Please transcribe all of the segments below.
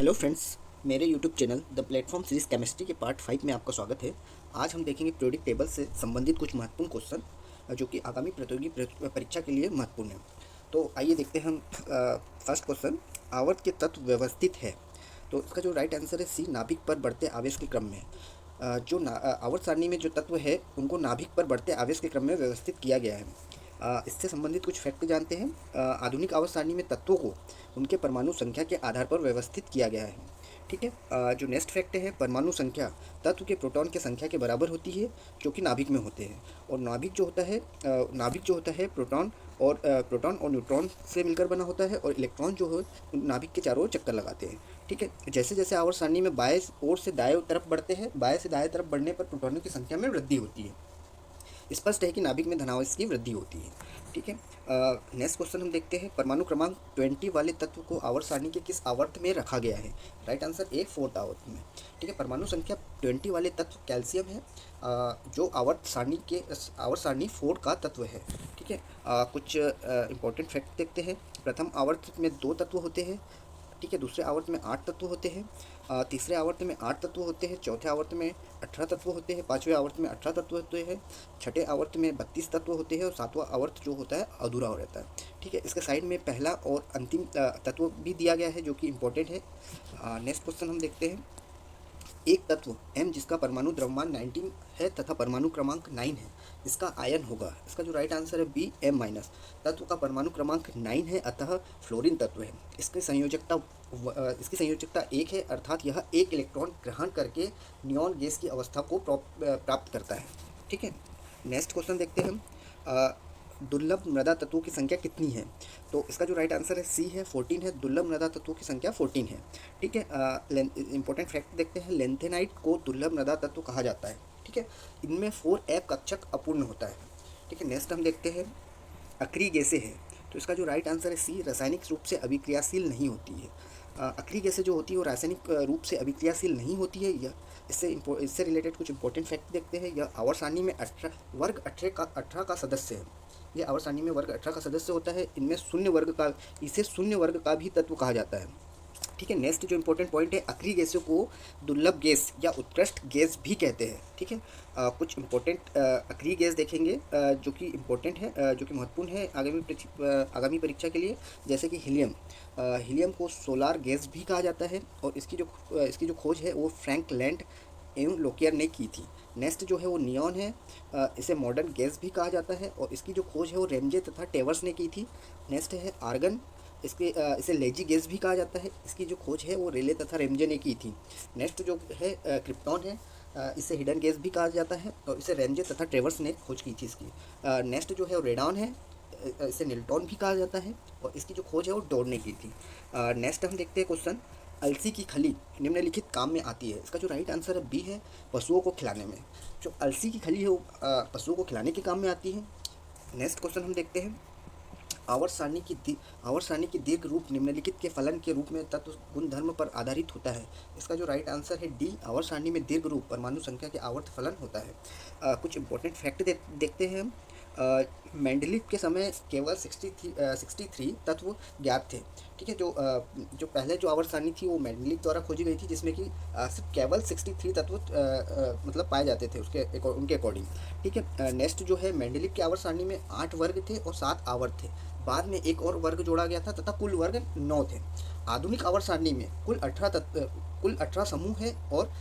Hello friends, मेरे YouTube channel the platform series chemistry के part 5 में आपका स्वागत है। आज हम देखेंगे पीरियोडिक टेबल से संबंधित कुछ महत्वपूर्ण क्वेश्चन जो कि आगामी प्रतियोगी परीक्षा के लिए महत्वपूर्ण है। तो आइए देखते हैं हम फर्स्ट क्वेश्चन। आवर्त के तत्व व्यवस्थित है, तो इसका जो राइट आंसर है सी, नाभिक पर बढ़ते आवेश के क्रम में। आवर्त सारणी में जो तत्व है उनको नाभिक पर बढ़ते आवेश के क्रम में व्यवस्थित किया गया है। इससे संबंधित कुछ फैक्ट जानते हैं। आधुनिक आवर्त सारणी में तत्वों को उनके परमाणु संख्या के आधार पर व्यवस्थित किया गया है। ठीक है। जो नेक्स्ट फैक्ट है, परमाणु संख्या तत्व के प्रोटॉन की संख्या के बराबर होती है जो कि नाभिक में होते हैं। और नाभिक जो होता है प्रोटॉन और न्यूट्रॉन से मिलकर बना होता है, और इलेक्ट्रॉन जो है नाभिक के चारों ओर चक्कर लगाते हैं। ठीक है। जैसे जैसे आवर्त सारणी में बाएं ओर से दाएं तरफ बढ़ते हैं, बाएं से दाएं तरफ बढ़ने पर प्रोटॉनों की संख्या में वृद्धि होती है। स्पष्ट है कि नाभिक में धनावेश की वृद्धि होती है। ठीक है। नेक्स्ट क्वेश्चन हम देखते हैं। परमाणु क्रमांक 20 वाले तत्व को आवर्त सारणी के किस आवर्त में रखा गया है? राइट आंसर ए, 4th आवर्त में। ठीक है। परमाणु संख्या 20 वाले तत्व कैल्शियम है, जो आवर्त सारणी 4 का तत्व है। ठीक है। कुछ इंपॉर्टेंट फैक्ट देखते हैं। प्रथम आवर्त में 2 तत्व होते हैं। ठीक है। दूसरे आवर्त में 8 तत्व होते हैं। तीसरे आवर्त में 8 तत्व होते हैं। चौथे आवर्त में 18 तत्व होते हैं। पाँचवें आवर्त में 18 तत्व होते हैं। छठे आवर्त में 32 तत्व होते हैं। और सातवां आवर्त जो होता है अधूरा हो रहता है। ठीक है। इसके साइड में पहला और अंतिम तत्व भी दिया गया है जो कि इम्पोर्टेंट है। नेक्स्ट क्वेश्चन हम देखते हैं। एक तत्व M जिसका परमाणु द्रव्यमान 19 है तथा परमाणु क्रमांक 9 है, इसका आयन होगा। इसका जो राइट आंसर है बी, M-। तत्व का परमाणु क्रमांक 9 है, अतः फ्लोरीन तत्व है। इसकी संयोजकता 1 है, अर्थात यह एक इलेक्ट्रॉन ग्रहण करके नियॉन गैस की अवस्था को प्राप्त करता है। ठीक है। नेक्स्ट क्वेश्चन देखते हैं हम। दुर्लभ मृदा तत्वों की संख्या कितनी है? तो इसका जो राइट आंसर है सी है, 14 है। दुर्लभ मृदा तत्वों की संख्या 14 है। ठीक है। इंपॉर्टेंट फैक्ट देखते हैं। लेंथेनाइट को दुर्लभ मृदा तत्व कहा जाता है। ठीक है। इनमें 4F कक्षक अपूर्ण होता है। ठीक है। नेक्स्ट हम देखते हैं। अक्रिय गैसें हैं, तो इसका जो राइट आंसर है सी, रासायनिक रूप से अभिक्रियाशील नहीं होती है। अक्रिय गैसें जो होती है वो रासायनिक रूप से अभिक्रियाशील नहीं होती है। यह इससे रिलेटेड कुछ इंपॉर्टेंट फैक्ट देखते हैं। यह आवर्त सारणी में 18 वर्ग 18 का सदस्य है। यह आवर्त सारणी में वर्ग 18 का सदस्य होता है। इनमें इसे शून्य वर्ग का भी तत्व कहा जाता है। ठीक है। नेक्स्ट जो इंपॉर्टेंट पॉइंट है, अक्रिय गैसों को दुर्लभ गैस या उत्कृष्ट गैस भी कहते हैं। ठीक है। कुछ इंपॉर्टेंट अक्रिय गैस देखेंगे जो कि इम्पोर्टेंट है, जो कि महत्वपूर्ण है आगामी परीक्षा के लिए। जैसे कि हीलियम को सोलार गैस भी कहा जाता है, और इसकी जो खोज है वो फ्रैंक लैंड एवं लोकियर ने की थी। नेक्स्ट जो है वो नियॉन है। इसे मॉडर्न गैस भी कहा जाता है, और इसकी जो खोज है वो रेमजे तथा टेवर्स ने की थी। नेक्स्ट है आर्गन। इसे लेजी गैस भी कहा जाता है। इसकी जो खोज है वो रेले तथा रेमजे ने की थी। नेक्स्ट जो है क्रिप्टॉन है। इसे हिडन गैस भी कहा जाता है, और इसे रेमजे तथा ट्रेवर्स ने खोज की थी इसकी। नेक्स्ट जो है वो रेडॉन है। इसे निल्टॉन भी कहा जाता है, और इसकी जो खोज है वो डोर ने की थी। नेक्स्ट हम देखते हैं क्वेश्चन। अलसी की खली निम्नलिखित काम में आती है। इसका जो राइट आंसर है बी है, पशुओं को खिलाने में। जो अलसी की खली है वो पशुओं को खिलाने के काम में आती है। नेक्स्ट क्वेश्चन हम देखते हैं। आवर्त सारणी की दीर्घ रूप निम्नलिखित के फलन के रूप में तत्व गुणधर्म पर आधारित होता है। इसका जो राइट आंसर है डी, आवर्त सारणी में दीर्घ रूप परमाणु संख्या के आवर्त फलन होता है। कुछ इंपॉर्टेंट फैक्ट देखते हैं हम। मेंडलीव के समय केवल 63 तत्व ज्ञात थे। ठीक है। जो पहले जो आवर्त सारणी थी वो मेंडलीव द्वारा खोजी गई थी, जिसमें कि सिर्फ केवल 63 तत्व मतलब पाए जाते थे उनके अकॉर्डिंग। ठीक है। नेक्स्ट जो है, मेंडलीव की आवर्त सारणी में 8 वर्ग थे और 7 आवर्त थे। बाद में एक और वर्ग जोड़ा गया था तथा कुल वर्ग 9 थे। आधुनिक आवर्त सारणी में कुल 18 समूह है, और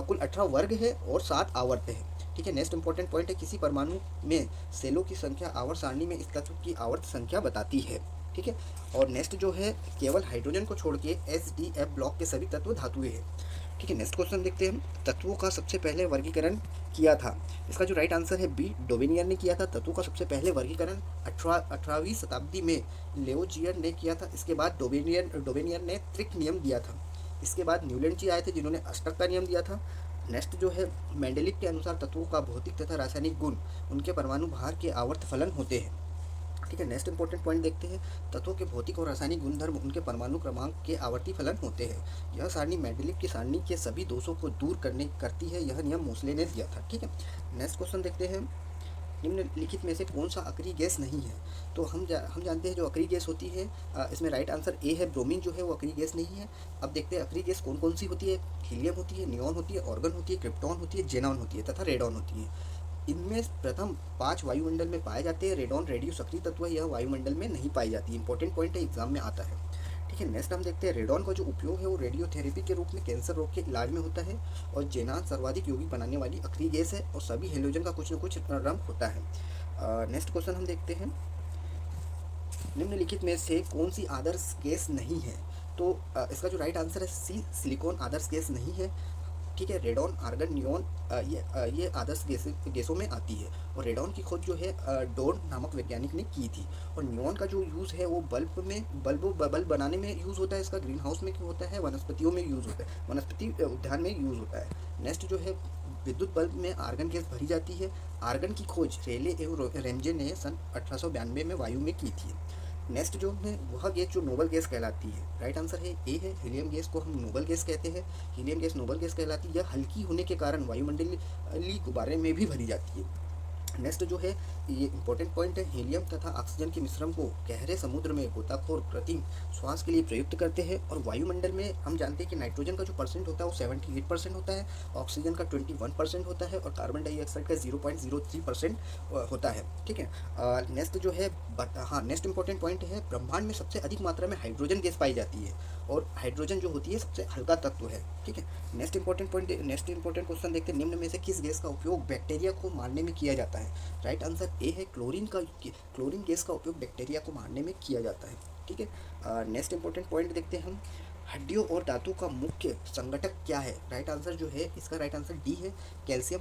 कुल 18 वर्ग है और 7 आवर्त है। ठीक है। नेक्स्ट इंपॉर्टेंट पॉइंट है, किसी परमाणु में सेलों की संख्या आवर्त सारणी में इस तत्व की आवर्त संख्या बताती है। ठीक है। और नेक्स्ट जो है, केवल हाइड्रोजन को छोड़ के SDF ब्लॉक के सभी तत्व धातुएं हैं। ठीक है। नेक्स्ट क्वेश्चन देखते हैं। तत्वों का सबसे पहले वर्गीकरण किया था। इसका जो राइट आंसर है बी, डोवेनियर ने किया था। तत्वों का सबसे पहले वर्गीकरण 18वीं शताब्दी में लेओजियर ने किया था। इसके बाद डोवेनियर ने त्रिक नियम दिया था। इसके बाद न्यूलैंड जी आए थे जिन्होंने अष्टक का नियम दिया था। नेक्स्ट जो है, मेंडेलिव के अनुसार तत्वों का भौतिक तथा रासायनिक गुण उनके परमाणु भार के आवर्त फलन होते हैं। ठीक है। नेक्स्ट इंपॉर्टेंट पॉइंट देखते हैं। तत्वों के भौतिक और रासायनिक गुणधर्म उनके परमाणु क्रमांक के आवर्ती फलन होते हैं। यह सारणी मेंडलीव की सारणी के सभी दोषों को दूर करती है। यह नियम मोसले ने दिया था। ठीक है। नेक्स्ट क्वेश्चन देखते हैं। निम्नलिखित में से कौन सा अक्रिय गैस नहीं है? तो हम जानते हैं जो अक्रिय गैस होती है, इसमें राइट आंसर ए है, ब्रोमीन जो है वो अक्रिय गैस नहीं है। अब देखते हैं अक्रिय गैस कौन कौन सी होती है। हीलियम होती है, नियॉन होती है, ऑर्गन होती है, क्रिप्टॉन होती है, जेनॉन होती है तथा रेडॉन होती है। इनमें प्रथम 5 वायुमंडल में पाए जाते हैं। रेडॉन रेडियो सक्रिय तत्व है, यह वायुमंडल में नहीं पाई जाती। इंपॉर्टेंट पॉइंट है, एग्जाम में आता है। ठीक है, नेक्स्ट हम देखते हैं रेडॉन का जो उपयोग है वो रेडियोथेरेपी के रूप में कैंसर रोग के इलाज में होता है। और जेनान सर्वाधिक यौगिक बनाने वाली अक्रिय गैस है और सभी हेलोजन का कुछ न कुछ रंग होता है। नेक्स्ट क्वेश्चन हम देखते हैं, निम्नलिखित में से कौन सी आदर्श गैस नहीं है? तो इसका जो राइट आंसर है सी, सिलिकॉन आदर्श गैस नहीं है। ठीक है, रेडॉन, आर्गन, नियॉन ये आदर्श गैसों में आती है। और रेडॉन की खोज जो है डोर्न नामक वैज्ञानिक ने की थी। और नियॉन का जो यूज़ है वो बल्ब बनाने में यूज़ होता है। इसका ग्रीन हाउस में क्यों होता है? वनस्पतियों में यूज़ होता है, वनस्पति उद्यान में यूज़ होता है। नेक्स्ट जो है विद्युत बल्ब में आर्गन गैस भरी जाती है। आर्गन की खोज रेले एवं रेमजे ने सन 1892 में वायु में की थी। नेक्स्ट जो है वह गैस जो नोबल गैस कहलाती है, राइट आंसर है ए है, हीलियम गैस को हम नोबल गैस कहते हैं। हीलियम गैस नोबल गैस कहलाती है। यह हल्की होने के कारण वायुमंडलीय गुब्बारे में भी भरी जाती है। नेक्स्ट जो है ये इंपॉर्टेंट पॉइंट है, हीलियम तथा ऑक्सीजन के मिश्रण को गहरे समुद्र में गोताखोर कृत्रिम श्वास के लिए प्रयुक्त करते हैं। और वायुमंडल में हम जानते हैं कि नाइट्रोजन का जो परसेंट होता है वो 78% होता है, ऑक्सीजन का 21% होता है और कार्बन डाइऑक्साइड का 0.03% होता है। ठीक है, नेक्स्ट जो है नेक्स्ट इंपॉर्टेंट पॉइंट है, ब्रह्मांड में सबसे अधिक मात्रा में हाइड्रोजन गैस पाई जाती है और हाइड्रोजन जो होती है सबसे हल्का तत्व है। ठीक है, नेक्स्ट इंपॉर्टेंट क्वेश्चन देखते हैं, निम्न में से किस गैस का उपयोग बैक्टीरिया को मारने में किया जाता है? राइट आंसर ए है, क्लोरीन गैस का उपयोग बैक्टीरिया को मारने में किया जाता है। ठीक है, नेक्स्ट इंपॉर्टेंट पॉइंट देखते हैं हम, हड्डियों और दांतों का मुख्य संगठक क्या है? राइट आंसर जो है इसका राइट आंसर डी है, कैल्शियम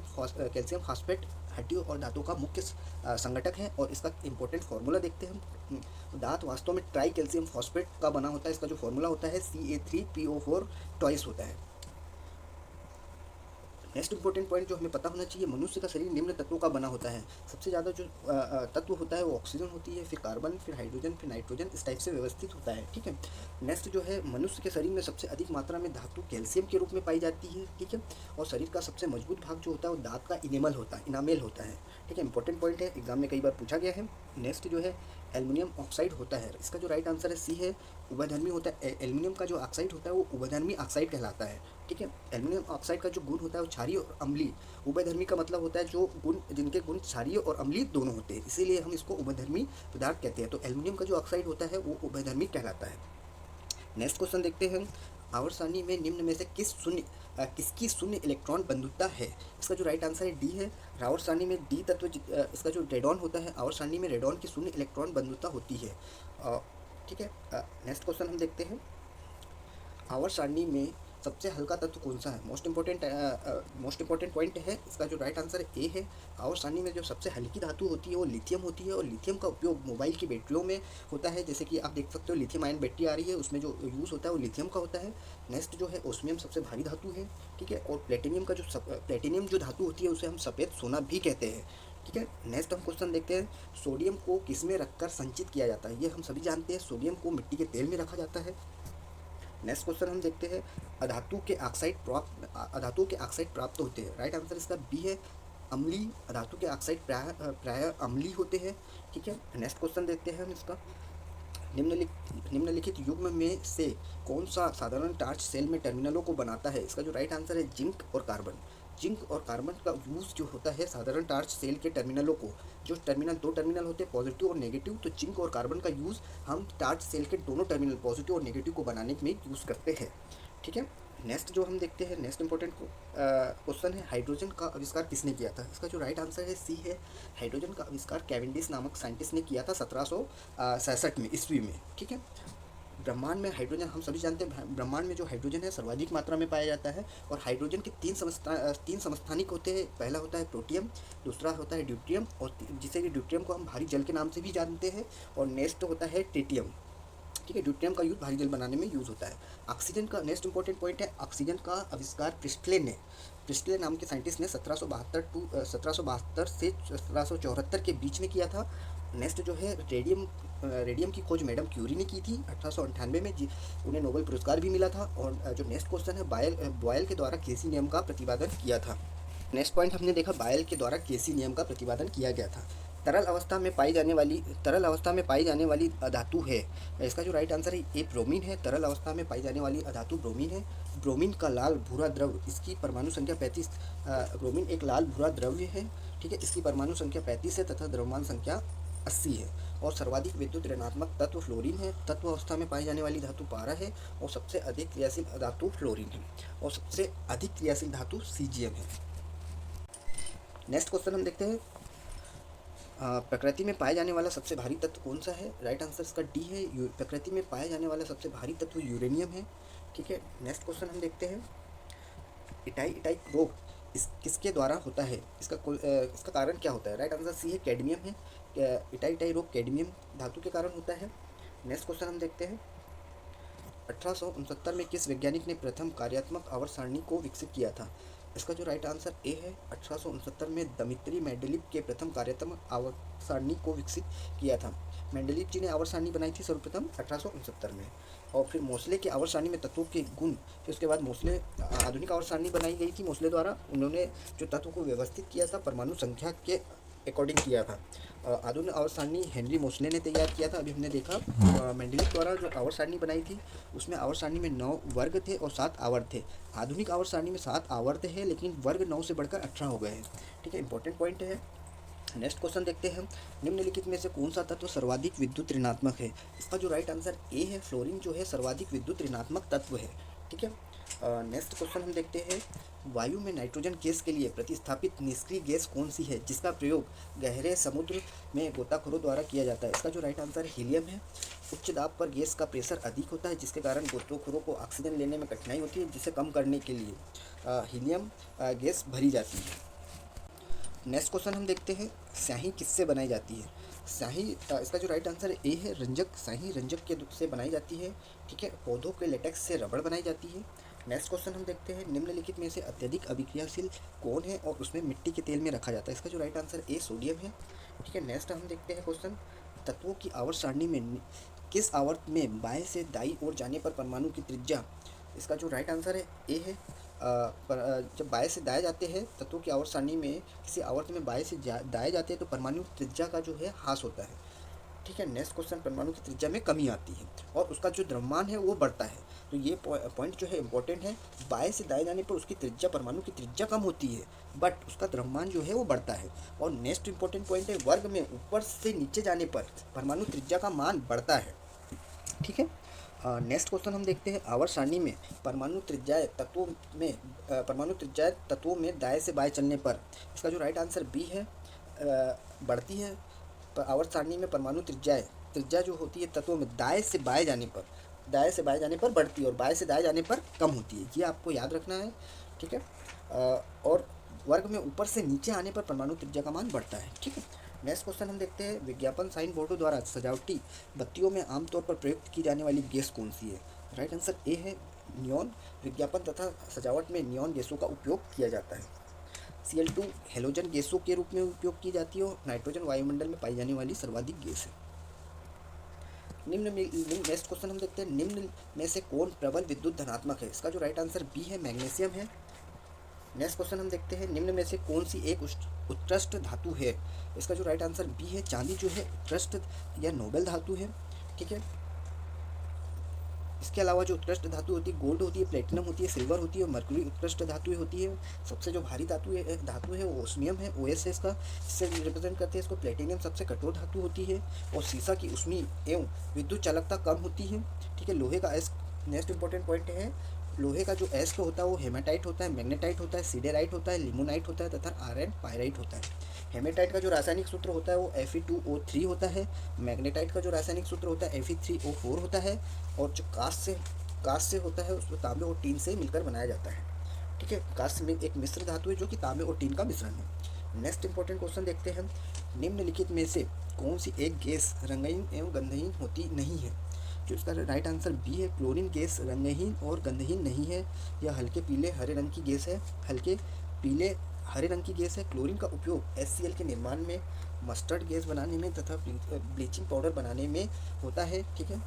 फॉस्फेट हड्डियों और दांतों का मुख्य संगठक है। और इसका इंपॉर्टेंट फार्मूला देखते हैं हम। दांत वास्तव में ट्राई कैल्शियम फॉस्फेट का बना होता है। इसका जो फार्मूला होता है CA3PO4 ट्वाइस होता है। नेक्स्ट इंपॉर्टेंट पॉइंट जो हमें पता होना चाहिए, मनुष्य का शरीर निम्न तत्वों का बना होता है। सबसे ज़्यादा जो तत्व होता है वो ऑक्सीजन होती है, फिर कार्बन, फिर हाइड्रोजन, फिर नाइट्रोजन, इस टाइप से व्यवस्थित होता है। ठीक है, नेक्स्ट जो है मनुष्य के शरीर में सबसे अधिक मात्रा में धातु कैल्शियम के रूप में पाई जाती है। ठीक है, और शरीर का सबसे मजबूत भाग जो होता है वो दांत का इनामेल होता है। ठीक है, इंपॉर्टेंट पॉइंट है, एग्जाम में कई बार पूछा गया है। नेक्स्ट जो है एल्युमिनियम ऑक्साइड होता है, इसका जो राइट आंसर है सी है, उभयधर्मी होता है। एल्युमिनियम का जो ऑक्साइड होता है वो उभयधर्मी ऑक्साइड कहलाता है। ठीक है, एल्युमिनियम ऑक्साइड का जो गुण होता है वो क्षारीय और अम्लीय। उभयधर्मी का मतलब होता है जो गुण जिनके गुण क्षारीय और अम्लीय दोनों होते हैं, इसीलिए हम इसको उभयधर्मी पदार्थ कहते हैं। तो एल्युमिनियम का जो ऑक्साइड होता है वो उभयधर्मी कहलाता है। नेक्स्ट क्वेश्चन देखते हैं, आवर्त सारणी में निम्न में से किसकी शून्य इलेक्ट्रॉन बंधुता है? इसका जो राइट आंसर है डी है, आवर्त सारणी में डी तत्व इसका जो रेडॉन होता है, आवर्त सारणी में रेडॉन की शून्य इलेक्ट्रॉन बंधुता होती है। ठीक है, नेक्स्ट क्वेश्चन हम देखते हैं, आवर्त सारणी में सबसे हल्का तत्व कौन सा है? मोस्ट इंपॉर्टेंट पॉइंट है, इसका जो राइट आंसर है ए है। आवर्त सारणी में जो सबसे हल्की धातु होती है वो लिथियम होती है और लिथियम का उपयोग मोबाइल की बैटरियों में होता है। जैसे कि आप देख सकते हो लिथियम आयन बैटरी आ रही है, उसमें जो यूज़ होता है वो लिथियम का होता है। नेक्स्ट जो है ओस्मियम सबसे भारी धातु है। ठीक है, और प्लेटिनियम जो धातु होती है उसे हम सफ़ेद सोना भी कहते हैं। ठीक है, नेक्स्ट हम क्वेश्चन देखते हैं, सोडियम को किसमें रखकर संचित किया जाता है? ये हम सभी जानते हैं, सोडियम को मिट्टी के तेल में रखा जाता है। नेक्स्ट क्वेश्चन हम देखते हैं, अधातु के ऑक्साइड प्राप्त होते हैं। राइट आंसर इसका बी है, अम्लीय। अधातु के ऑक्साइड प्राय अम्लीय होते हैं। ठीक है, नेक्स्ट क्वेश्चन देखते हैं हम इसका, निम्नलिखित युग्म में से कौन सा साधारण टार्च सेल में टर्मिनलों को बनाता है? इसका जो राइट आंसर है जिंक और कार्बन। जिंक और कार्बन का यूज़ जो होता है साधारण टार्च सेल के टर्मिनलों को, जो दो टर्मिनल होते हैं पॉजिटिव और नेगेटिव, तो जिंक और कार्बन का यूज़ हम टार्च सेल के दोनों टर्मिनल पॉजिटिव और नेगेटिव को बनाने में यूज़ करते हैं। ठीक है, नेक्स्ट जो हम देखते हैं, नेक्स्ट इंपॉर्टेंट क्वेश्चन है, हाइड्रोजन का आविष्कार किसने किया था? इसका जो राइट आंसर है सी है, हाइड्रोजन का आविष्कार कैवेंडिश नामक साइंटिस्ट ने किया था 1767 में ईस्वी में। ठीक है, ब्रह्मांड में हाइड्रोजन हम सभी जानते हैं, ब्रह्मांड में जो हाइड्रोजन है सर्वाधिक मात्रा में पाया जाता है। और हाइड्रोजन के तीन समस्थानिक होते हैं। पहला होता है प्रोटियम, दूसरा होता है ड्यूट्रियम, और जिसे कि ड्यूट्रियम को हम भारी जल के नाम से भी जानते हैं। और नेक्स्ट होता है ट्रिटियम। ठीक है, ड्यूट्रियम का यूज़ भारी जल बनाने में यूज़ होता है। ऑक्सीजन का नेक्स्ट इंपॉर्टेंट पॉइंट है, ऑक्सीजन का आविष्कार प्रिस्टले नाम के साइंटिस्ट ने 1772 से 1774 के बीच में किया था। नेक्स्ट जो है रेडियम की खोज मैडम क्यूरी ने की थी 1898 में, उन्हें नोबेल पुरस्कार भी मिला था। और जो नेक्स्ट क्वेश्चन है, बॉयल के द्वारा केसी नियम का प्रतिपादन किया था। नेक्स्ट पॉइंट हमने देखा बायल के द्वारा केसी नियम का प्रतिपादन किया गया था। तरल अवस्था में पाई जाने वाली धातु है, इसका जो राइट आंसर है ए ब्रोमीन है। तरल अवस्था में पाई जाने वाली धातु ब्रोमीन है। ब्रोमीन का लाल भूरा द्रव, इसकी परमाणु संख्या 35। ब्रोमीन एक लाल भूरा द्रव्य है, ठीक है। इसकी परमाणु संख्या 35 है तथा द्रव्यमान संख्या 80 है। और सर्वाधिक विद्युत ऋणात्मक तत्व फ्लोरीन है। तत्व अवस्था में पाई जाने वाली धातु पारा है और सबसे अधिक क्रियाशील धातु फ्लोरीन है और सबसे अधिक क्रियाशील धातु सीजियम है। नेक्स्ट क्वेश्चन हम देखते हैं, प्रकृति में पाया जाने वाला सबसे भारी तत्व कौन सा है? राइट आंसर इसका डी है। प्रकृति में पाया जाने वाला सबसे भारी तत्व यूरेनियम है, ठीक है। नेक्स्ट क्वेश्चन हम देखते हैं, इटाई रोग किसके द्वारा होता है? इसका कारण क्या होता है? राइट आंसर सी है, कैडमियम है। इटाई रोग कैडमियम धातु के कारण होता है। नेक्स्ट क्वेश्चन हम देखते हैं, 1869 में किस वैज्ञानिक ने प्रथम कार्यात्मक आवर्त सारणी को विकसित किया था? इसका जो राइट आंसर ए है, 1869 में दमित्री मेंडेलीव के प्रथम कार्यात्मक आवर्त सारणी को विकसित किया था। मेंडेलीव जी ने आवर्त सारणी बनाई थी सर्वप्रथम 1869 में। और फिर मोसले के आवर्त सारणी में तत्वों के गुण, फिर उसके बाद मोसले आधुनिक आवर्त सारणी बनाई गई थी मोसले द्वारा। उन्होंने जो तत्व को व्यवस्थित किया था परमाणु संख्या के अकॉर्डिंग किया था। आधुनिक आवर्त सारणी हेनरी मोसले ने तैयार किया था। अभी हमने देखा मेंडेलीव द्वारा जो आवर्त सारणी बनाई थी उसमें आवर्त सारणी में 9 वर्ग थे और 7 आवर्त थे। आधुनिक आवर्त सारणी में 7 आवर्त है लेकिन वर्ग 9 से बढ़कर 18 हो गए हैं, ठीक है। इंपॉर्टेंट पॉइंट है। नेक्स्ट क्वेश्चन देखते हैं, निम्नलिखित में से कौन सा तत्व सर्वाधिक विद्युत ऋणात्मक है? इसका जो राइट आंसर ए है, फ्लोरीन जो है सर्वाधिक विद्युत ऋणात्मक तत्व है, ठीक है। नेक्स्ट क्वेश्चन हम देखते हैं, वायु में नाइट्रोजन गैस के लिए प्रतिस्थापित निष्क्रिय गैस कौन सी है जिसका प्रयोग गहरे समुद्र में गोताखोरों द्वारा किया जाता है? इसका जो राइट आंसर हीलियम है। उच्च दाब पर गैस का प्रेशर अधिक होता है जिसके कारण गोताखोरों को ऑक्सीजन लेने में कठिनाई होती है, जिसे कम करने के लिए हीलियम गैस भरी जाती है। नेक्स्ट क्वेश्चन हम देखते हैं, स्याही किससे बनाई जाती है? स्याही इसका जो राइट आंसर ए है, रंजक। स्याही रंजक के से बनाई जाती है, ठीक है। पौधों के लेटेक्स से रबड़ बनाई जाती है। नेक्स्ट क्वेश्चन हम देखते हैं, निम्नलिखित में से अत्यधिक अभिक्रियाशील कौन है और उसमें मिट्टी के तेल में रखा जाता है? इसका जो राइट आंसर ए सोडियम है, ठीक है। नेक्स्ट हम देखते हैं क्वेश्चन, तत्वों की आवर्त सारणी में किस आवर्त में बाएं से दाईं ओर जाने पर परमाणु की त्रिज्या? इसका जो राइट आंसर है ए है। जब बाएं से दाएं जाते हैं तत्वों की आवर्त सारणी में किसी आवर्त में बाएं से दाएं जाते हैं तो परमाणु त्रिज्या का जो है ह्रास होता है, ठीक है। नेक्स्ट क्वेश्चन, परमाणु की त्रिज्या में कमी आती है और उसका जो द्रव्यमान है वो बढ़ता है। तो ये पॉइंट जो है इंपॉर्टेंट है। बाएं से दाएं जाने पर उसकी त्रिज्या, परमाणु की त्रिज्या कम होती है बट उसका द्रव्यमान जो है वो बढ़ता है। और नेक्स्ट इंपॉर्टेंट पॉइंट है, वर्ग में ऊपर से नीचे जाने पर परमाणु त्रिज्या का मान बढ़ता है, ठीक है। नेक्स्ट क्वेश्चन हम देखते हैं, आवर्त सारणी में परमाणु त्रिज्याएं तत्वों में दाएं से बाएं चलने पर? इसका जो राइट आंसर बी है, बढ़ती है। आवर्त सारणी में परमाणु त्रिज्या जो होती है तत्वों में दाएं से बाएं जाने पर बढ़ती है और बाएं से दाएं जाने पर कम होती है। ये आपको याद रखना है, ठीक है। और वर्ग में ऊपर से नीचे आने पर परमाणु त्रिज्या का मान बढ़ता है, ठीक है। नेक्स्ट क्वेश्चन हम देखते हैं, विज्ञापन साइन बोर्डों द्वारा सजावटी बत्तियों में आमतौर पर प्रयुक्त की जाने वाली गैस कौन सी है? राइट आंसर ए है, नियॉन। विज्ञापन तथा सजावट में नियॉन गैसों का उपयोग किया जाता है। Cl2 हेलोजन गैसों के रूप में उपयोग की जाती है और नाइट्रोजन वायुमंडल में पाई जाने वाली सर्वाधिक गैस है। नेक्स्ट क्वेश्चन हम देखते हैं, निम्न में से कौन प्रबल विद्युत धनात्मक है? इसका जो राइट आंसर बी है, मैग्नीशियम है। नेक्स्ट क्वेश्चन हम देखते हैं, निम्न में से कौन सी एक उत्कृष्ट धातु है? इसका जो राइट आंसर बी है, चांदी जो है उत्कृष्ट या नोबेल धातु है, ठीक है। इसके अलावा जो उत्कृष्ट धातु होती है, गोल्ड होती है, प्लेटिनम होती है, सिल्वर होती है और मरक्यूरी उत्कृष्ट धातु होती है। सबसे जो भारी धातु है वो ओस्मियम है, OS है इसका, इससे रिप्रेजेंट करते हैं इसको। प्लेटिनम सबसे कठोर धातु होती है और सीसा की ऊष्मी एवं विद्युत चालकता कम होती है, ठीक है। लोहे का एस, नेक्स्ट इंपॉर्टेंट पॉइंट है, लोहे का जो एस्क होता है वो हेमाटाइट होता है, मैग्नेटाइट होता है, सीडेराइट होता है, लिमोनाइट होता है तथा आयरन पायराइट होता है। हेमेटाइट का जो रासायनिक सूत्र होता है वो Fe2O3 होता है। मैग्नेटाइट का जो रासायनिक सूत्र होता है Fe3O4 होता है। और जो कांच से होता है उसको तांबे और टीन से मिलकर बनाया जाता है, ठीक है। कांच में एक मिश्र धातु है जो कि तांबे और टीन का मिश्रण है। नेक्स्ट इंपॉर्टेंट क्वेश्चन देखते हैं, निम्नलिखित में से कौन सी एक गैस रंगहीन एवं गंधहीन होती नहीं है? जो इसका राइट आंसर बी है, क्लोरीन गैस रंगहीन और गंधहीन नहीं है। यह हल्के पीले हरे रंग की गैस है, हल्के पीले हरे रंग की गैस है। क्लोरीन का उपयोग HCl के निर्माण में, मस्टर्ड गैस बनाने में तथा ब्लीचिंग पाउडर बनाने में होता है, ठीक है।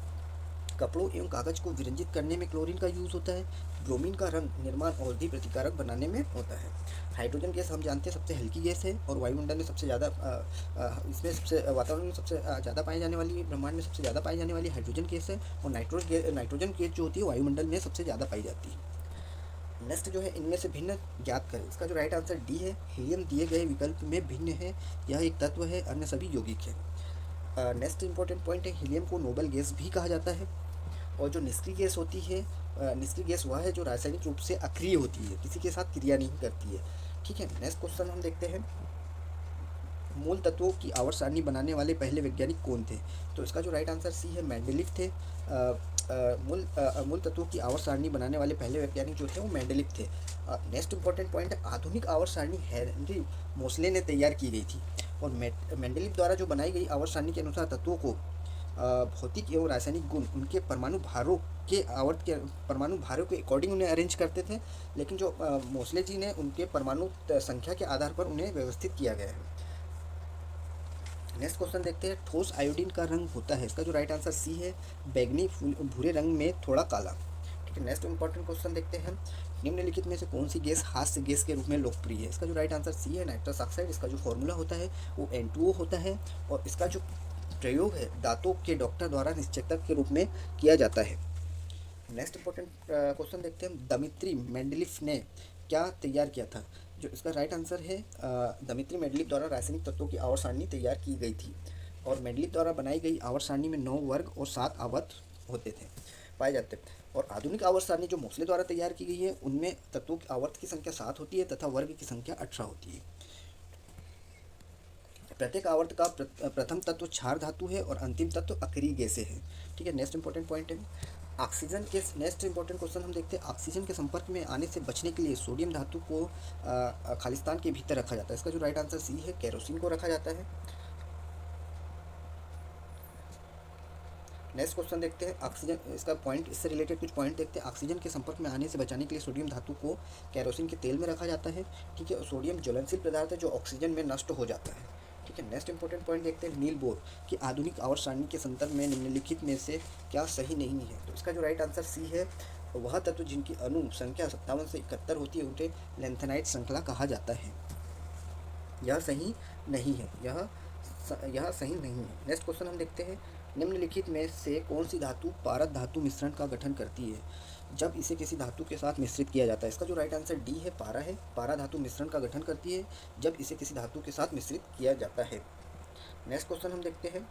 कपड़ों एवं कागज को विरंजित करने में क्लोरीन का यूज़ होता है। ब्रोमीन का रंग निर्माण औषधि प्रतिकारक बनाने में होता है। हाइड्रोजन गैस हम जानते हैं सबसे हल्की गैस है और वायुमंडल में सबसे ज़्यादा इसमें सबसे वातावरण में सबसे ज़्यादा पाई जाने वाली, ब्रह्मांड में सबसे ज़्यादा पाई जाने वाली हाइड्रोजन गैस है। और नाइट्रोजन गैस जो होती है वायुमंडल में सबसे ज़्यादा पाई जाती है। नेक्स्ट जो है, इनमें से भिन्न ज्ञात करें। इसका जो राइट आंसर डी है। हीलियम दिए गए विकल्प में भिन्न है, यह एक तत्व है, अन्य सभी यौगिक है। नेक्स्ट इंपॉर्टेंट पॉइंट है, हीलियम को नोबल गैस भी कहा जाता है। और जो निष्क्रिय गैस होती है, निष्क्रिय गैस वह है जो रासायनिक रूप से अक्रिय होती है, किसी के साथ क्रिया नहीं करती है। ठीक है, नेक्स्ट क्वेश्चन हम देखते हैं, मूल तत्वों की आवर्त सारणी बनाने वाले पहले वैज्ञानिक कौन थे? तो इसका जो राइट आंसर सी है, मेंडेलिव थे। मूल तत्वों की आवर्त सारणी बनाने वाले पहले वैज्ञानिक जो थे वो मेंडेलिव थे। नेक्स्ट इंपॉर्टेंट पॉइंट है, आधुनिक आवर्त सारणी हेनरी मोसले ने तैयार की गई थी। और मेंडेलिव द्वारा जो बनाई गई आवर्त सारणी के अनुसार तत्वों को भौतिक एवं रासायनिक गुण उनके परमाणु भारों के अकॉर्डिंग उन्हें अरेंज करते थे, लेकिन जो मोसले जी ने उनके परमाणु संख्या के आधार पर उन्हें व्यवस्थित किया गया है। नेक्स्ट क्वेश्चन देखते हैं, ठोस आयोडीन का रंग होता है। इसका जो राइट आंसर सी है, बैगनी भूरे रंग में थोड़ा काला। ठीक है, नेक्स्ट इंपॉर्टेंट क्वेश्चन देखते हैं, निम्नलिखित में से कौन सी गैस हास्य गैस के रूप में लोकप्रिय है? इसका जो राइट आंसर सी है, नाइट्रस ऑक्साइड। इसका जो फॉर्मूला होता है वो N2O होता है और इसका जो प्रयोग है दांतों के डॉक्टर द्वारा निश्चेतक के रूप में किया जाता है। नेक्स्ट इंपॉर्टेंट क्वेश्चन देखते हैं, दमित्री मेंडेलिफ ने क्या तैयार किया था? जो इसका राइट आंसर है, दमित्री मेंडेलिफ द्वारा रासायनिक तत्वों की आवर्त सारणी तैयार की गई थी। और मेंडेलिफ द्वारा बनाई गई आवर्त सारणी में 9 वर्ग और 7 आवर्त होते थे, पाए जाते थे। और आधुनिक आवर्त सारणी जो मोसले द्वारा तैयार की गई है उनमें तत्वों की आवर्त की संख्या 7 होती है तथा वर्ग की संख्या 18 होती है। प्रत्येक आवर्त का प्रथम तत्व क्षार धातु है और अंतिम तत्व अक्रिय गैसें है। ठीक है, नेक्स्ट इंपॉर्टेंट पॉइंट है, ऑक्सीजन के नेक्स्ट इंपॉर्टेंट क्वेश्चन हम देखते हैं, ऑक्सीजन के संपर्क में आने से बचने के लिए सोडियम धातु को खालिस्तान के भीतर रखा जाता है। इसका जो राइट आंसर सी है, केरोसिन को रखा जाता है। नेक्स्ट क्वेश्चन देखते हैं, ऑक्सीजन, इसका पॉइंट, इससे रिलेटेड कुछ पॉइंट देखते हैं। ऑक्सीजन के संपर्क में आने से बचाने के लिए सोडियम धातु को केरोसिन के तेल में रखा जाता है। ठीक है, सोडियम ज्वलनशील पदार्थ है जो ऑक्सीजन में नष्ट हो जाता है। ठीक है, नेक्स्ट इंपॉर्टेंट पॉइंट देखते हैं, नील बोर की आधुनिक आवर्त सारणी के संदर्भ में निम्नलिखित में से क्या सही नहीं है? तो इसका जो राइट आंसर सी है, वह तत्व जिनकी अणु संख्या 57 से 71 होती है उन्हें लैंथेनाइट श्रृंखला कहा जाता है। यह सही नहीं है, यह सही नहीं है। नेक्स्ट क्वेश्चन हम देखते हैं, निम्नलिखित में से कौन सी धातु पारद धातु मिश्रण का गठन करती है जब इसे किसी धातु के साथ मिश्रित किया जाता है? इसका जो राइट आंसर डी है, पारा है। पारा धातु मिश्रण का गठन करती है जब इसे किसी धातु के साथ मिश्रित किया जाता है। नेक्स्ट क्वेश्चन हम देखते हैं,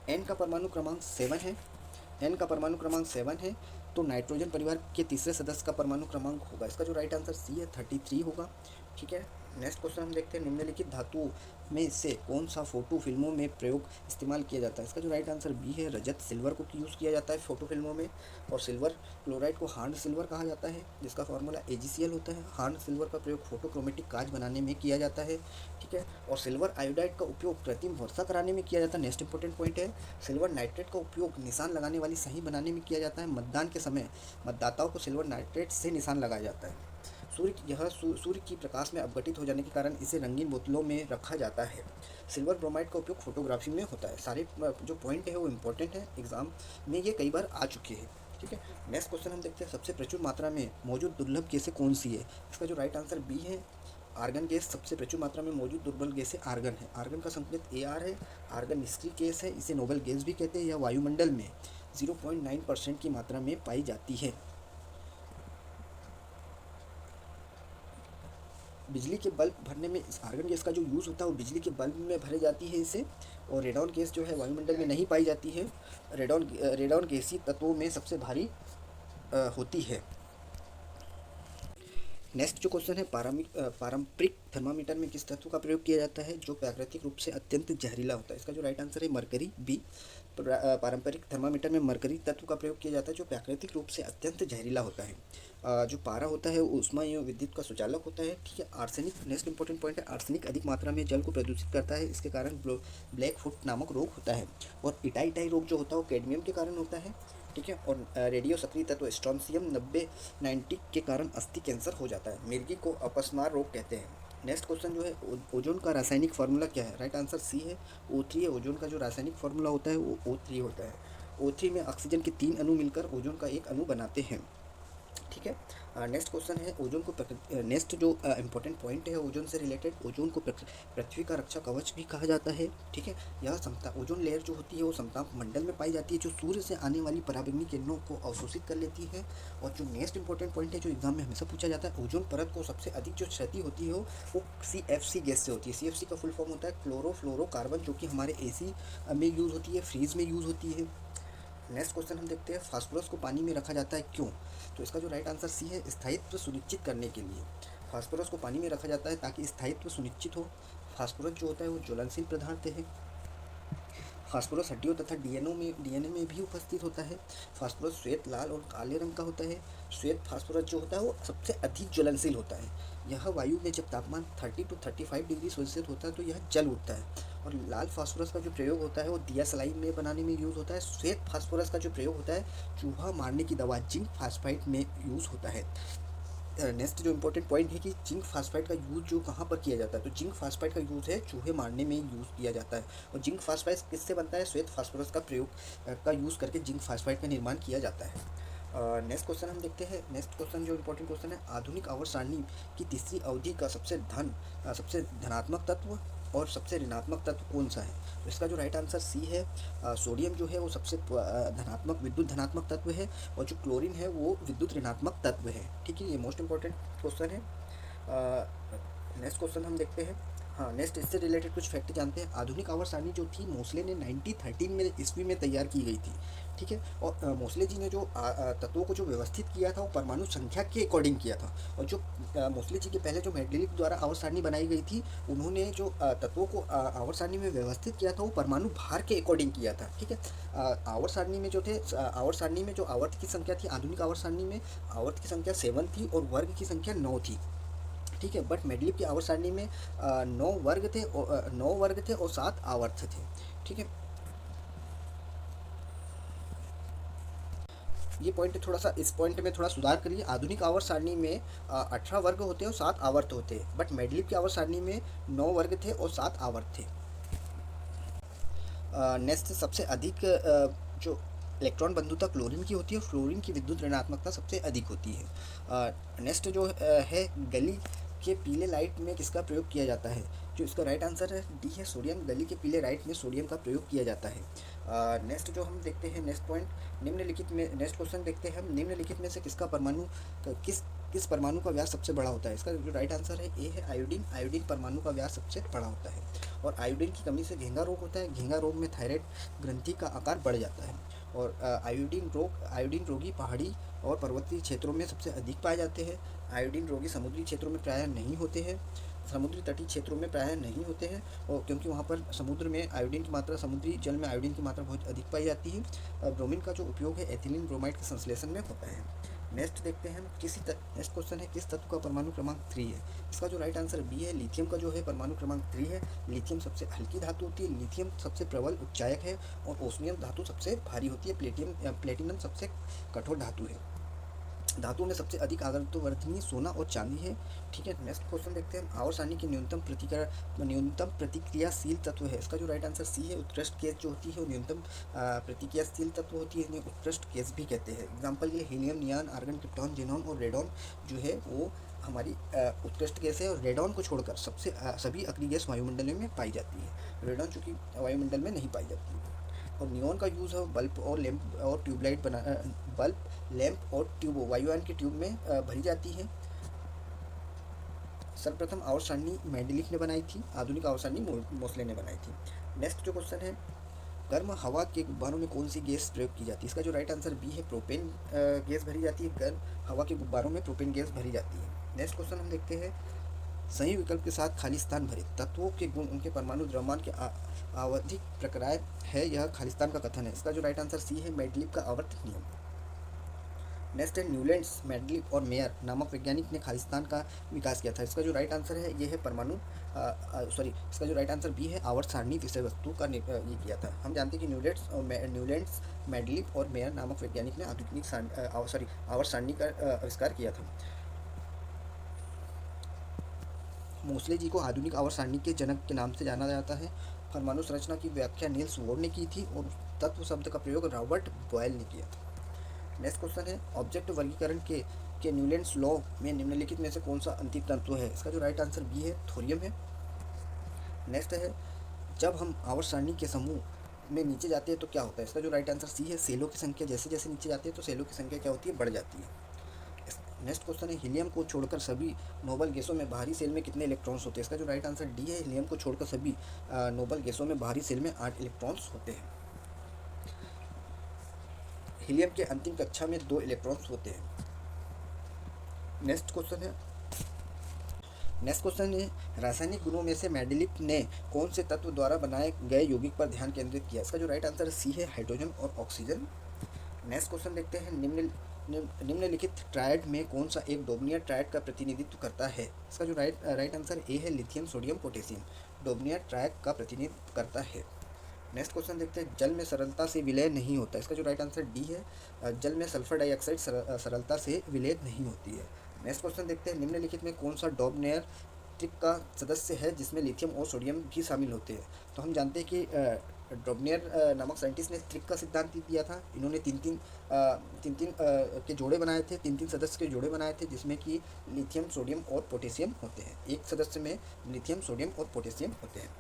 एन का परमाणु क्रमांक 7 है। एन का परमाणु क्रमांक 7 है तो नाइट्रोजन परिवार के तीसरे सदस्य का परमाणु क्रमांक होगा। इसका जो राइट आंसर सी है, 33 होगा। ठीक है, नेक्स्ट क्वेश्चन हम देखते हैं, निम्नलिखित धातुओं में से कौन सा फोटो फिल्मों में प्रयोग इस्तेमाल किया जाता है? इसका जो राइट आंसर बी है, रजत। सिल्वर को यूज़ किया जाता है फोटो फिल्मों में। और सिल्वर क्लोराइड को हार्ड सिल्वर कहा जाता है जिसका फॉर्मूला AgCl होता है। हार्ड सिल्वर का प्रयोग फोटोक्रोमेटिक कांच बनाने में किया जाता है। ठीक है, और सिल्वर आयोडाइड का उपयोग कृत्रिम वर्षा कराने में किया जाता है। नेक्स्ट इंपॉर्टेंट पॉइंट है, सिल्वर नाइट्रेट का उपयोग निशान लगाने वाली सही बनाने में किया जाता है। मतदान के समय मतदाताओं को सिल्वर नाइट्रेट से निशान लगाया जाता है। सूर्य की प्रकाश में अपघटित हो जाने के कारण इसे रंगीन बोतलों में रखा जाता है। सिल्वर ब्रोमाइड का उपयोग फोटोग्राफी में होता है। सारे जो पॉइंट है वो इम्पोर्टेंट है, एग्जाम में ये कई बार आ चुके हैं। ठीक है, नेक्स्ट क्वेश्चन हम देखते हैं, सबसे प्रचुर मात्रा में मौजूद दुर्लभ गैसें कौन सी है? इसका जो राइट आंसर बी है, आर्गन गैस सबसे प्रचुर मात्रा में मौजूद दुर्बल गैस है आर्गन है। आर्गन का संकेत AR है। आर्गन निष्क्रिय गैस है, इसे नोबल गैस भी कहते हैं। यह वायुमंडल में 0.9% की मात्रा में पाई जाती है। बिजली के बल्ब भरने में इस आर्गन गैस का जो यूज़ होता है वो बिजली के बल्ब में भरे जाती है इसे। और रेडॉन गैस जो है वायुमंडल में नहीं पाई जाती है। रेडॉन गैसीय तत्वों में सबसे भारी होती है। नेक्स्ट जो क्वेश्चन है, पारंपरिक थर्मामीटर में किस तत्व का प्रयोग किया जाता है जो प्राकृतिक रूप से अत्यंत जहरीला होता है? इसका जो राइट आंसर है, मरकरी, बी। पारंपरिक थर्मामीटर में मरकरी तत्व का प्रयोग किया जाता है जो प्राकृतिक रूप से अत्यंत जहरीला होता है। जो पारा होता है वो ऊष्मा एवं विद्युत का सुचालक होता है। ठीक है, आर्सेनिक, नेक्स्ट इंपॉर्टेंट पॉइंट है, आर्सेनिक अधिक मात्रा में जल को प्रदूषित करता है, इसके कारण ब्लैक फुट नामक रोग होता है। और इटाई रोग जो होता है वो कैडमियम के कारण होता है। ठीक है, और रेडियो सक्रिय तत्व स्ट्रोंसियम 90 के कारण अस्थि कैंसर हो जाता है। मिर्गी को अपस्मार रोग कहते हैं। नेक्स्ट क्वेश्चन जो है, ओजोन का रासायनिक फार्मूला क्या है? राइट आंसर सी है, O3 है। ओजोन का जो रासायनिक फार्मूला होता है वो O3 होता है। O3 में ऑक्सीजन के 3 अणु मिलकर ओजोन का एक अणु बनाते हैं। ठीक है। नेक्स्ट क्वेश्चन है ओजोन को नेक्स्ट जो इम्पोर्टेंट पॉइंट है ओजोन से रिलेटेड, ओजोन को पृथ्वी का रक्षा कवच भी कहा जाता है। ठीक है। यह समता ओजोन लेयर जो होती है वो समताप मंडल में पाई जाती है, जो सूर्य से आने वाली पराबैंगनी किरणों को अवशोषित कर लेती है। और जो नेक्स्ट इंपॉर्टेंट पॉइंट है जो एग्जाम में हमेशा पूछा जाता है, ओजोन परत को सबसे अधिक जो क्षति होती है वो CFC गैस से होती है। CFC का फुल फॉर्म होता है क्लोरोफ्लोरोकार्बन, जो कि हमारे AC में यूज़ होती है, फ्रीज में यूज़ होती है। नेक्स्ट क्वेश्चन हम देखते हैं फास्फोरस को पानी में रखा जाता है क्यों? तो इसका जो राइट आंसर सी है, स्थायित्व सुनिश्चित करने के लिए फास्फोरस को पानी में रखा जाता है ताकि स्थायित्व सुनिश्चित हो। फास्फोरस जो होता है वो ज्वलनशील पदार्थ है। फास्फोरस हड्डियों तथा डीएनए में भी उपस्थित होता है। फास्फोरस श्वेत, लाल और काले रंग का होता है। श्वेत फास्फोरस जो होता है वो सबसे अधिक ज्वलनशील होता है। यह वायु में जब तापमान 30 to 35 डिग्री सेल्सियस होता है तो यह जल उठता है। और लाल फास्फोरस का जो प्रयोग होता है वो दिया सलाई में बनाने में यूज़ होता है। श्वेत फास्फोरस का जो प्रयोग होता है चूहा मारने की दवा जिंक फास्फाइड में यूज़ होता है। नेक्स्ट जो इम्पोर्टेंट पॉइंट है कि जिंक फास्फाइड का यूज़ जो कहाँ पर किया जाता है, तो जिंक फास्फाइड का यूज़ है चूहे मारने में यूज़ किया जाता है। और जिंक फास्फाइड किससे बनता है? श्वेत फास्फोरस का प्रयोग का यूज़ करके जिंक फास्फाइड का निर्माण किया जाता है। नेक्स्ट क्वेश्चन हम देखते हैं। नेक्स्ट क्वेश्चन जो इम्पोर्टेंट क्वेश्चन है, आधुनिक आवर्त सारणी की तीसरी अवधि का सबसे धनात्मक तत्व और सबसे ऋणात्मक तत्व कौन सा है? तो इसका जो राइट आंसर सी है। सोडियम जो है वो सबसे धनात्मक विद्युत धनात्मक तत्व है, और जो क्लोरीन है वो विद्युत ऋणात्मक तत्व है। ठीक है, ये मोस्ट इंपॉर्टेंट क्वेश्चन है। नेक्स्ट क्वेश्चन हम देखते हैं। हाँ, नेक्स्ट इससे रिलेटेड कुछ फैक्ट जानते हैं। आधुनिक आवर्त सारणी जो थी मोस्ले ने 1913 में ईस्वी में तैयार की गई थी। ठीक है। और मोस्ले जी ने जो तत्वों को जो व्यवस्थित किया था वो परमाणु संख्या के अकॉर्डिंग किया था। और जो मोस्ले जी के पहले जो मेंडलीव द्वारा आवर्त सारणी बनाई गई थी, उन्होंने जो तत्वों को आवर्त सारणी में व्यवस्थित किया था वो परमाणु भार के अकॉर्डिंग किया था। ठीक है। आवर्त सारणी में जो थे, आवर्त सारणी में जो आवर्त की संख्या थी, आधुनिक आवर्त सारणी में आवर्त की संख्या 7 थी और वर्ग की संख्या 9 थी। ठीक है। बट मेंडलीव की आवर्त सारणी में 9 वर्ग थे और 7 आवर्त थे। ठीक है। ये पॉइंट थोड़ा सा, इस पॉइंट में थोड़ा सुधार करिए। आधुनिक आवर्त सारणी में 18 वर्ग होते हैं और 7 आवर्त होते हैं, बट मेंडलीव की आवर्त सारणी में 9 वर्ग थे और 7 आवर्त थे। नेक्स्ट सबसे अधिक जो इलेक्ट्रॉन बंधुता क्लोरीन की होती है, फ्लोरीन की विद्युत ऋणात्मकता सबसे अधिक होती है। नेक्स्ट जो है, गली के पीले लाइट में किसका प्रयोग किया जाता है? जो इसका राइट आंसर है डी है, सोडियम। गली के पीले लाइट में सोडियम का प्रयोग किया जाता है। नेक्स्ट जो हम देखते हैं, नेक्स्ट पॉइंट, निम्नलिखित में नेक्स्ट क्वेश्चन देखते हैं हम। निम्नलिखित में से किसका परमाणु किस किस परमाणु का व्यास सबसे बड़ा होता है? इसका जो राइट आंसर है ए है, आयोडीन। आयोडीन परमाणु का व्यास सबसे बड़ा होता है। और आयोडीन की कमी से घेंगा रोग होता है। घेंगा रोग में थायराइड ग्रंथि का आकार बढ़ जाता है। और आयोडीन रोगी पहाड़ी और पर्वतीय क्षेत्रों में सबसे अधिक पाए जाते हैं। आयोडीन रोगी समुद्री क्षेत्रों में प्रायः नहीं होते हैं, समुद्री तटीय क्षेत्रों में प्रायः नहीं होते हैं, और क्योंकि वहाँ पर समुद्र में आयोडीन की मात्रा, समुद्री जल में आयोडीन की मात्रा बहुत अधिक पाई जाती है। ब्रोमीन का जो उपयोग है एथिलीन ब्रोमाइड के संश्लेषण में होता है। नेक्स्ट देखते हैं हम। नेक्स्ट क्वेश्चन है, किस तत्व का परमाणु क्रमांक 3 है? इसका जो राइट आंसर बी है, लिथियम का जो है परमाणु क्रमांक 3 है। लिथियम सबसे हल्की धातु होती है, लिथियम सबसे प्रबल उपचायक है, और ओस्मियम धातु सबसे भारी होती है। प्लेटिनम सबसे कठोर धातु है। धातु में सबसे अधिक आवर्तवर्धनीय सोना और चांदी है। ठीक है। नेक्स्ट क्वेश्चन देखते हैं। आवर्त सारणी की न्यूनतम प्रतिक्रियाशील तत्व है? इसका जो राइट आंसर सी है, उत्कृष्ट गैस जो होती है वो न्यूनतम प्रतिक्रियाशील तत्व होती है, इन्हें उत्कृष्ट गैस भी कहते हैं। एग्जाम्पल के लिए helium, neon, argon, krypton, xenon और रेडॉन जो है वो हमारी उत्कृष्ट गैस है। और रेडॉन को छोड़कर सभी अक्रिय गैस वायुमंडल में पाई जाती है। रेडॉन चूँकि वायुमंडल में नहीं पाई जाती है। और नियॉन का यूज़ है बल्ब और लैंप और ट्यूबलाइट बल्ब, लैंप और ट्यूब वायुयान के ट्यूब में भरी जाती है। सर्वप्रथम आवर्त सारणी मेंडलीफ ने बनाई थी, आधुनिक आवर्त सारणी मोस्ले ने बनाई थी। नेक्स्ट जो क्वेश्चन है, गर्म हवा के गुब्बारों में कौन सी गैस प्रयोग की जाती है? इसका जो राइट आंसर बी है, प्रोपेन गैस भरी जाती है। गर्म हवा के गुब्बारों में प्रोपेन गैस भरी जाती है। नेक्स्ट क्वेश्चन हम देखते हैं। सही विकल्प के साथ खाली स्थान भरे। तत्वों के गुण उनके परमाणु द्रव्यमान के आवधिक प्रक्रिया है, यह खालिस्तान का कथन है। इसका जो राइट आंसर सी है, मेंडलीव का आवर्त नियम। नेक्स्ट है, न्यूलैंड्स, मेंडलीव और मेयर नामक वैज्ञानिक ने खालिस्तान का विकास किया था। इसका जो राइट आंसर है ये है इसका जो राइट आंसर बी है, आवर्त सारणी विषय वस्तु का ये किया था। हम जानते हैं कि न्यूलैंड्स, मेंडलीव और मेयर नामक वैज्ञानिक ने आवर्त सारणी का आविष्कार किया था। मोस्ले जी को आधुनिक आवर्त सारणी के जनक के नाम से जाना जाता है। परमाणु संरचना की व्याख्या नील्स बोर ने की थी, और तत्व शब्द का प्रयोग रॉबर्ट बॉयल ने किया था। नेक्स्ट क्वेश्चन है ऑब्जेक्ट वर्गीकरण के न्यूलैंड्स लॉ में निम्नलिखित में से कौन सा अंतिम तत्व है? इसका जो राइट आंसर बी है, थोरियम है। नेक्स्ट है जब हम आवर्त सारणी के समूह में नीचे जाते हैं तो क्या होता है? इसका जो राइट आंसर सी है, सेलों की संख्या जैसे जैसे नीचे जाती है तो सेलों की संख्या क्या होती है? बढ़ जाती है। नेक्स्ट क्वेश्चन है हीलियम को छोड़कर सभी नोबल गैसों में बाहरी सेल में कितने इलेक्ट्रॉन्स होते हैं? इसका जो राइट आंसर डी है, हीलियम को छोड़कर सभी नोबल गैसों में बाहरी सेल में 8 इलेक्ट्रॉन्स होते हैं। हीलियम के अंतिम कक्षा में 2 इलेक्ट्रॉन्स होते हैं। नेक्स्ट क्वेश्चन है रासायनिक गुणों में से मेंडेलिक ने कौन से तत्व द्वारा बनाए गए यौगिक पर ध्यान केंद्रित किया? इसका जो राइट आंसर सी है, हाइड्रोजन और ऑक्सीजन। नेक्स्ट क्वेश्चन देखते हैं निम्नलिखित ट्रायड में कौन सा एक डोबनियर ट्रायड का प्रतिनिधित्व करता है? इसका जो राइट आंसर ए है, lithium sodium potassium Dobner triad का प्रतिनिधित्व करता है। नेक्स्ट क्वेश्चन देखते हैं जल में सरलता से विलय नहीं होता। इसका जो राइट आंसर डी है, जल में सल्फर डाइऑक्साइड सरलता से विलय नहीं होती है। नेक्स्ट क्वेश्चन देखते हैं निम्नलिखित में कौन सा डोबनियर ट्रिक का सदस्य है जिसमें लिथियम और सोडियम भी शामिल होते हैं? तो हम जानते हैं कि डोबनियर नामक साइंटिस्ट ने ट्रिक का सिद्धांत दिया था। इन्होंने तीन तीन के जोड़े बनाए थे, तीन सदस्य के जोड़े बनाए थे जिसमें कि लिथियम, सोडियम और पोटेशियम होते हैं। एक सदस्य में लिथियम, सोडियम और पोटेशियम होते हैं।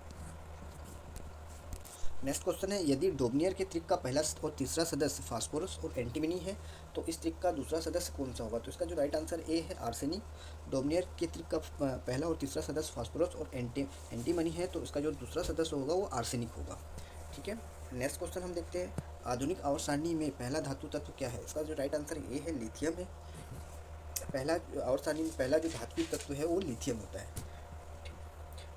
नेक्स्ट क्वेश्चन है यदि डोबनियर के ट्रिक का पहला और तीसरा सदस्य फास्फोरस और एंटीमनी है तो इस ट्रिक का दूसरा सदस्य कौन सा होगा? तो इसका जो राइट आंसर ए है, आर्सेनिक। डोबनियर के ट्रिक का पहला और तीसरा सदस्य फास्फोरस और एंटीमनी है तो इसका जो दूसरा सदस्य होगा वो आर्सेनिक होगा। ठीक है। नेक्स्ट क्वेश्चन हम देखते हैं आधुनिक आवर्त सारणी में पहला धातु तत्व क्या है? इसका जो राइट आंसर ए है, लिथियम है। पहला आवर्त सारणी में पहला जो धातु तत्व है वो लिथियम होता है।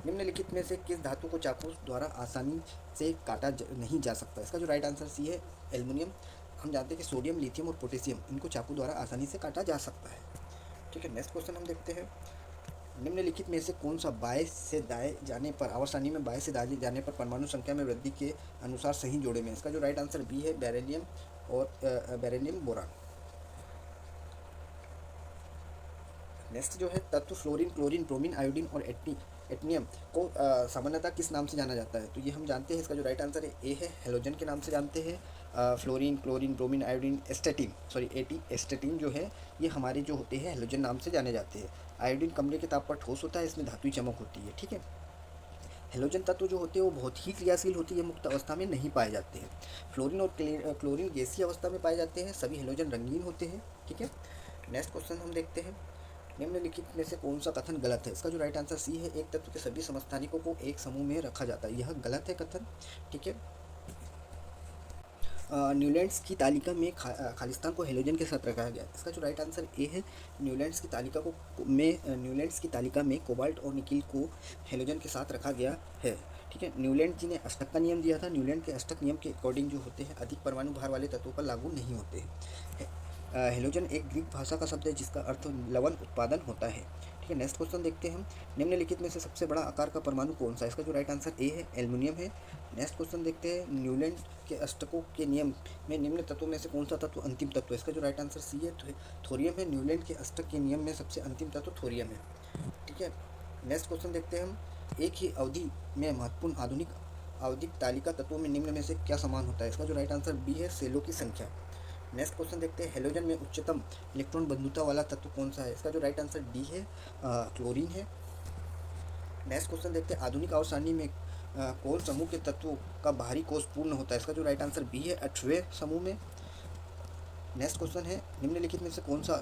निम्नलिखित में से किस धातु को चाकू द्वारा आसानी से काटा नहीं जा सकता? इसका जो राइट आंसर सी है, एल्युमिनियम। हम जानते हैं कि सोडियम, लिथियम और पोटेशियम इनको चाकू द्वारा आसानी से काटा जा सकता है। ठीक है। नेक्स्ट क्वेश्चन हम देखते हैं निम्नलिखित में से कौन सा बाएं से दाएं जाने पर आवर्त सारणी में बाएं से दाएं जाने पर परमाणु संख्या में वृद्धि के अनुसार सही जोड़े में? इसका जो राइट आंसर बी है, बेरिलियम और बेरिलियम बोरान। नेक्स्ट जो है तत्व फ्लोरीन, क्लोरीन, ब्रोमीन, आयोडीन और एटनियम को सामान्यतः किस नाम से जाना जाता है? तो ये हम जानते हैं, इसका जो राइट आंसर है ए है, हेलोजन के नाम से जानते हैं। फ्लोरीन, क्लोरीन, ब्रोमीन, आयोडीन, एस्टेटिन जो है ये हमारे जो होते हैं हेलोजन नाम से जाने जाते हैं। आयोडीन कमरे के ताप पर ठोस होता है, इसमें धातुई चमक होती है। ठीक है। हेलोजन तत्व जो होते हैं वो बहुत ही क्रियाशील होती है, मुक्त अवस्था में नहीं पाए जाते हैं। फ्लोरीन और क्लोरीन गैसीय अवस्था में पाए जाते हैं। सभी हेलोजन रंगीन होते हैं। ठीक है। नेक्स्ट क्वेश्चन हम देखते हैं निम्नलिखित में से कौन सा कथन गलत है? इसका जो राइट आंसर सी है, एक तत्व के सभी समस्थानिकों को एक समूह में रखा जाता है। यह गलत है कथन। ठीक है। न्यूलैंड्स की तालिका में खालिस्तान को हेलोजन के साथ रखा गया। इसका जो राइट आंसर ए है, न्यूलैंड्स की तालिका में कोबाल्ट और निकिल को हेलोजन के साथ रखा गया है। ठीक है। न्यूलैंड जी ने अष्टक का नियम दिया था। न्यूलैंड के अष्टक नियम के अकॉर्डिंग जो होते हैं अधिक परमाणु भार वाले तत्वों पर लागू नहीं होते हैं। हेलोजन एक ग्रीक भाषा का शब्द है जिसका अर्थ लवण उत्पादन होता है। ठीक है। नेक्स्ट क्वेश्चन देखते हैं हम निम्नलिखित में से सबसे बड़ा आकार का परमाणु कौन सा है? इसका जो राइट आंसर ए है, एल्युमिनियम है। नेक्स्ट क्वेश्चन देखते हैं न्यूलैंड के अष्टकों के नियम में निम्न तत्वों में से कौन सा तत्व अंतिम तत्व है? इसका जो राइट आंसर सी है, थोरियम है। न्यूलैंड के अष्टक के नियम में सबसे अंतिम तत्व थोरियम है। ठीक है। नेक्स्ट क्वेश्चन देखते हैं हम एक ही अवधि में महत्वपूर्ण आधुनिक आवधिक तालिका तत्वों में निम्न में से क्या समान होता है? इसका जो राइट आंसर बी है, सेलों की संख्या। नेक्स्ट क्वेश्चन देखते हैं हेलोजन में उच्चतम इलेक्ट्रॉन बंधुता वाला तत्व कौन सा है? इसका जो राइट आंसर डी है, क्लोरीन है। नेक्स्ट क्वेश्चन देखते हैं आधुनिक आवर्त सारणी में कौन समूह के तत्वों का बाहरी कोष पूर्ण होता है? इसका जो राइट आंसर बी है, 8वें समूह में। नेक्स्ट क्वेश्चन है निम्नलिखित में से कौन सा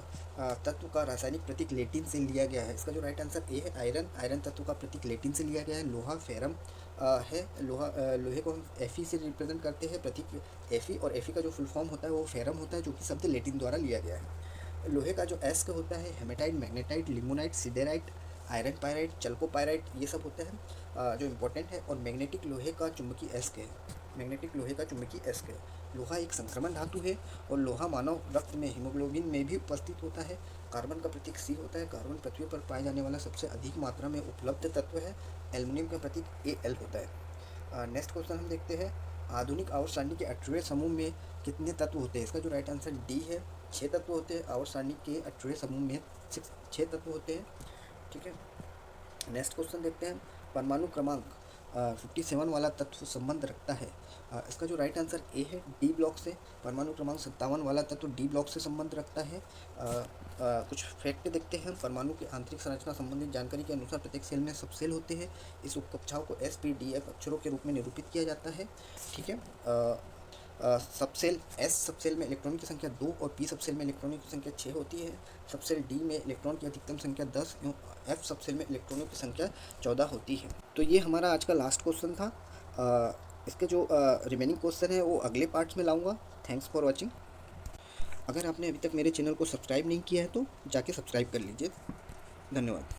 तत्व का रासायनिक प्रतीक लेटिन से लिया गया है? इसका जो राइट आंसर ए है, आयरन। आयरन तत्व का प्रतीक लेटिन से लिया गया है। लोहा, फेरम है। लोहे को हम एफी से रिप्रेजेंट करते हैं, प्रतीक एफी, और एफी का जो फुल फॉर्म होता है वो फेरम होता है जो कि शब्द लेटिन द्वारा लिया गया है। लोहे का जो एस्क होता है hematite, magnetite, limonite, siderite, iron pyrite, chalcopyrite, ये सब होते हैं जो इम्पोर्टेंट है। और मैग्नेटिक लोहे का चुंबकीय एस्क है। मैग्नेटिक लोहे का चुंबकीय एस्क है। लोहा एक संक्रमण धातु है और लोहा मानव रक्त में हीमोग्लोबिन में भी उपस्थित होता है। कार्बन का प्रतीक सी होता है। कार्बन पृथ्वी पर पाए जाने वाला सबसे अधिक मात्रा में उपलब्ध तत्व है। एल्युमिनियम का प्रतीक Al होता है। नेक्स्ट क्वेश्चन हम देखते हैं आधुनिक आवर्त सारणी के 8वें समूह में कितने तत्व होते हैं? इसका जो राइट आंसर डी है, 6 तत्व होते हैं। आवर्त सारणी के 8वें समूह में 6 तत्व होते हैं। ठीक है। नेक्स्ट क्वेश्चन देखते हैं परमाणु क्रमांक 57 वाला तत्व संबंध रखता है। इसका जो राइट आंसर ए है, डी ब्लॉक से। परमाणु क्रमांक 57 वाला तत्व डी ब्लॉक से संबंध रखता है। कुछ फैक्ट देखते हैं। परमाणु की आंतरिक संरचना संबंधित जानकारी के अनुसार प्रत्येक सेल में सब सेल होते हैं। इस उपकक्षाओं को SPDF अक्षरों के रूप में निरूपित किया जाता है। ठीक है। सबसेल S सबसेल में इलेक्ट्रॉन की संख्या 2 और P सबसेल में इलेक्ट्रॉनों की संख्या 6 होती है। सबसेल D में इलेक्ट्रॉन की अधिकतम संख्या 10 एवं F सबसेल में इलेक्ट्रॉनों की संख्या 14 होती है। तो ये हमारा आज का लास्ट क्वेश्चन था। इसके जो रिमेनिंग क्वेश्चन है वो अगले पार्ट्स में लाऊंगा। Thanks for watching. अगर आपने अभी तक मेरे चैनल को सब्सक्राइब नहीं किया है तो जाके सब्सक्राइब कर लीजिए। धन्यवाद।